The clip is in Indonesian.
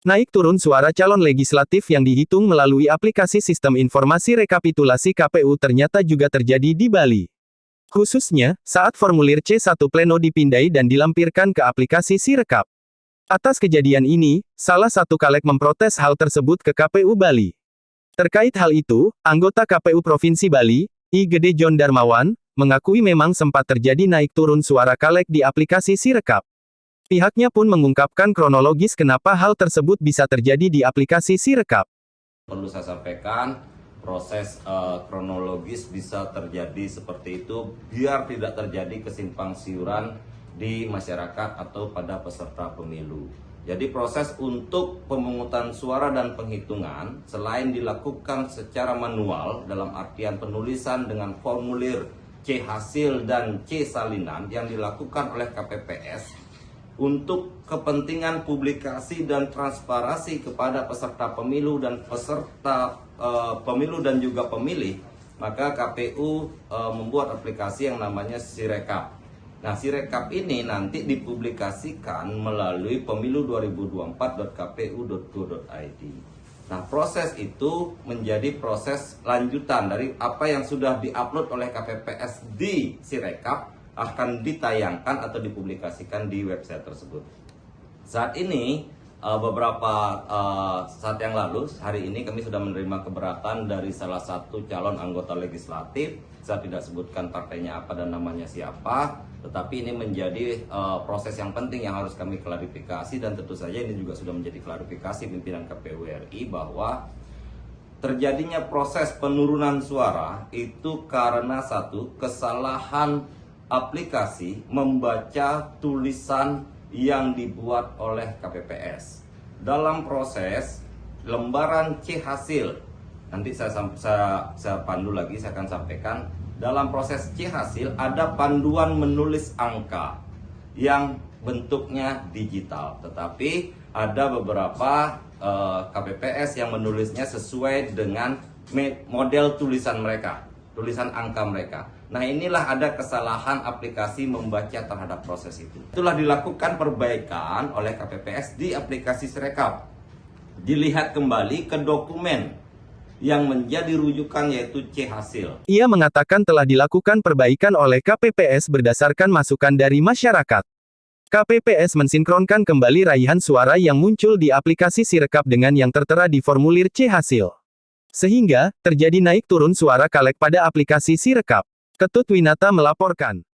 Naik turun suara calon legislatif yang dihitung melalui aplikasi sistem informasi rekapitulasi KPU ternyata juga terjadi di Bali. Khususnya, saat formulir C1 Pleno dipindai dan dilampirkan ke aplikasi Sirekap. Atas kejadian ini, salah satu caleg memprotes hal tersebut ke KPU Bali. Terkait hal itu, anggota KPU Provinsi Bali, I Gede John Darmawan, mengakui memang sempat terjadi naik turun suara caleg di aplikasi Sirekap. Pihaknya pun mengungkapkan kronologis kenapa hal tersebut bisa terjadi di aplikasi Sirekap. Perlu saya sampaikan, proses kronologis bisa terjadi seperti itu biar tidak terjadi kesimpang siuran di masyarakat atau pada peserta pemilu. Jadi proses untuk pemungutan suara dan penghitungan selain dilakukan secara manual dalam artian penulisan dengan formulir C hasil dan C salinan yang dilakukan oleh KPPS untuk kepentingan publikasi dan transparansi kepada peserta pemilu dan peserta pemilu dan juga pemilih, maka KPU membuat aplikasi yang namanya Sirekap. Nah, Sirekap ini nanti dipublikasikan melalui pemilu2024.kpu.go.id. Nah, proses itu menjadi proses lanjutan dari apa yang sudah diupload oleh KPPS di Sirekap akan ditayangkan atau dipublikasikan di website tersebut. Saat ini, beberapa saat yang lalu, hari ini kami sudah menerima keberatan dari salah satu calon anggota legislatif. Saya tidak sebutkan partainya apa dan namanya siapa, tetapi ini menjadi proses yang penting yang harus kami klarifikasi, dan tentu saja ini juga sudah menjadi klarifikasi pimpinan KPU RI bahwa terjadinya proses penurunan suara itu karena satu, kesalahan aplikasi membaca tulisan yang dibuat oleh KPPS. Dalam proses lembaran C hasil, nanti saya pandu lagi, saya akan sampaikan. Dalam proses C hasil ada panduan menulis angka yang bentuknya digital, tetapi ada beberapa KPPS yang menulisnya sesuai dengan model tulisan mereka, tulisan angka mereka. Nah, inilah ada kesalahan aplikasi membaca terhadap proses itu. Itulah dilakukan perbaikan oleh KPPS di aplikasi Sirekap. Dilihat kembali ke dokumen yang menjadi rujukan yaitu C hasil. Ia mengatakan telah dilakukan perbaikan oleh KPPS berdasarkan masukan dari masyarakat. KPPS mensinkronkan kembali raihan suara yang muncul di aplikasi Sirekap dengan yang tertera di formulir C hasil. Sehingga, terjadi naik turun suara caleg pada aplikasi Sirekap. Ketut Winata melaporkan.